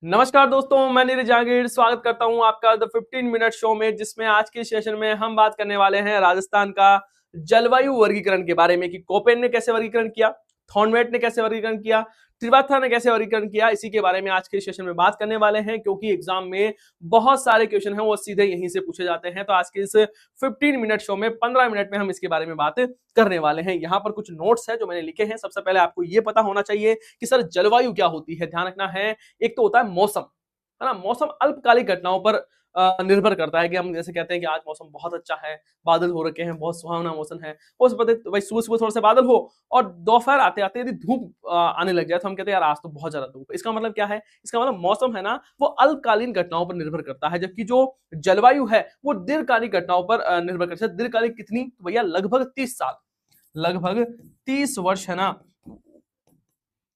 नमस्कार दोस्तों, मैं नीरज जहांगीर स्वागत करता हूं आपका द 15 मिनट शो में, जिसमें आज के सेशन में हम बात करने वाले हैं राजस्थान का जलवायु वर्गीकरण के बारे में कि कोपेन ने कैसे वर्गीकरण किया, थॉर्नवेट ने कैसे वर्गीकरण किया, त्रिवात्रा ने कैसे वर्गीकरण किया। इसी के बारे में आज के सेशन में बात करने वाले हैं, क्योंकि एग्जाम में बहुत सारे क्वेश्चन हैं वो सीधे यहीं से पूछे जाते हैं। तो आज के इस 15 मिनट शो में 15 मिनट में हम इसके बारे में बात करने वाले हैं। यहाँ पर कुछ नोट्स है जो मैंने लिखे हैं। सबसे पहले आपको ये पता होना चाहिए कि सर जलवायु क्या होती है। ध्यान रखना है, एक तो होता है मौसम, है ना। मौसम अल्पकालिक घटनाओं पर निर्भर करता है कि हम जैसे कहते हैं कि आज मौसम बहुत अच्छा है, बादल हो रखे हैं, बहुत सुहावना मौसम है। हो सकता है भाई सुबह सुबह थोड़ा सा बादल हो और दोपहर आते आते यदि धूप आने लग जाए तो हम कहते हैं यार आज तो बहुत ज्यादा धूप है। इसका मतलब क्या है? इसका मतलब मौसम है ना, वो अल्पकालीन घटनाओं पर निर्भर करता है, जबकि जो जलवायु है वो दीर्घकालिक घटनाओं पर निर्भर करता है। दीर्घकालिक कितनी? तो भैया लगभग 30 साल, लगभग 30 वर्ष, है ना।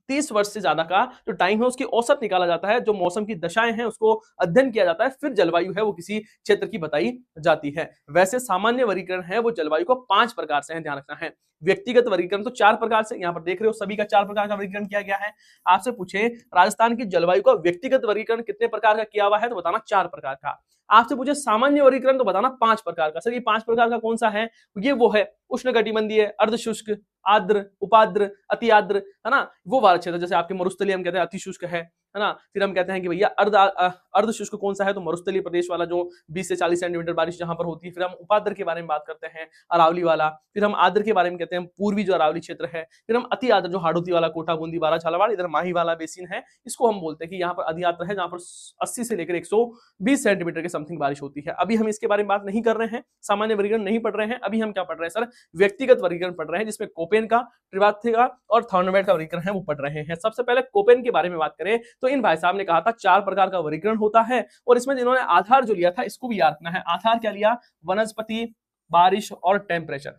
30 वर्ष से ज्यादा का जो टाइम है उसकी औसत निकाला जाता है, जो मौसम की दशाएं हैं उसको अध्ययन किया जाता है, फिर जलवायु है वो किसी क्षेत्र की बताई जाती है। वैसे सामान्य वर्गीकरण है वो जलवायु को 5 प्रकार से है, ध्यान रखना है। व्यक्तिगत वर्गीकरण तो 4 प्रकार से, यहाँ पर देख रहे हो सभी का 4 प्रकार का वर्गीकरण किया गया है। आपसे पूछे राजस्थान की जलवायु का व्यक्तिगत वर्गीकरण कितने प्रकार का किया हुआ है, तो बताना 4 प्रकार का। आपसे पूछे सामान्य वर्गीकरण तो बताना 5 प्रकार का। सर ये 5 प्रकार का कौन सा है? ये वो है उष्णकटिबंधीय, अर्धशुष्क, आर्द्र, उपाद्र, अति आर्द्र, है ना। वो वाला क्षेत्र जैसे आपके मरुस्थलीय हम कहते हैं अति शुष्क है ना। फिर हम कहते हैं कि भैया अर्ध शुष्क कौन सा है, तो मरुस्थलीय प्रदेश वाला जो 20 से 40 सेंटीमीटर बारिश जहां पर होती है। फिर हम उपाद्र के बारे में बात करते हैं, अरावली वाला। फिर हम आर्द्र के बारे में कहते हैं पूर्वी जो अरावली क्षेत्र है। फिर हम अति आर्द्र जो हाड़ौती वाला, कोटा, बूंदी, बारा, झालावाड़, इधर माही वाला बेसिन है, इसको हम बोलते हैं कि यहाँ पर अति आर्द्र है, जहां पर 80 से लेकर 120 सेंटीमीटर के समथिंग बारिश होती है। अभी हम इसके बारे में बात नहीं कर रहे हैं, सामान्य वर्गीकरण नहीं पढ़ रहे हैं। अभी हम क्या पढ़ रहे हैं सर? व्यक्तिगत वर्गीकरण पढ़ रहे हैं, जिसमें कोपेन का, त्रिवात्रा और थॉर्नवेट का वर्गीकरण है वो पढ़ रहे हैं। सबसे पहले कोपेन के बारे में बात करें तो इन भाई साहब ने कहा था 4 प्रकार का वर्गीकरण होता है, और इसमें जिन्होंने आधार जो लिया था इसको भी याद रखना है। आधार क्या लिया? वनस्पति, बारिश और टेम्परेचर,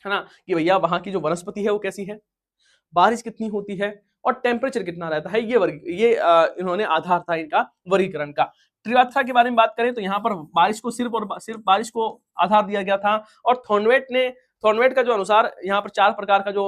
है ना। कि भैया वहां की जो वनस्पति है वो कैसी है, बारिश कितनी होती है और टेम्परेचर कितना रहता है, ये इन्होंने आधार था इनका वर्गीकरण का। त्रिवात्रा के बारे में बात करें तो यहाँ पर बारिश को सिर्फ और सिर्फ बारिश को आधार दिया गया था। और थॉर्नवेट का जो अनुसार यहाँ पर 4 प्रकार का जो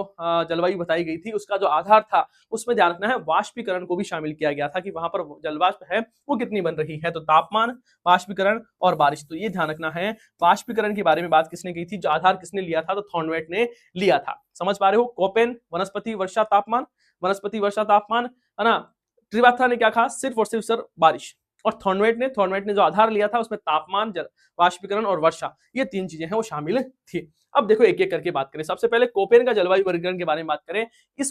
जलवायु बताई गई थी उसका जो आधार था, उसमें ध्यान रखना है वाष्पीकरण को भी शामिल किया गया था कि वहां पर जलवाष्प है वो कितनी बन रही है। तो तापमान, वाष्पीकरण और बारिश, तो ये ध्यान रखना है। वाष्पीकरण के बारे में बात किसने की थी, जो आधार किसने लिया था, तो थॉर्नवेट ने लिया था। समझ पा रहे हो? कोपेन वनस्पति वर्षा तापमान, वनस्पति वर्षा तापमान, है ना। त्रिवात्रा ने क्या कहा? सिर्फ और सिर्फ सर बारिश। और थॉर्नवेट ने जो आधार लिया था उसमें तापमान, वाष्पीकरण और वर्षा, ये 3 चीजें हैं वो शामिल थी। अब देखो एक एक करके बात करें। सबसे पहले कोपेन का जलवायु वर्गीकरण के बारे में बात करें। इस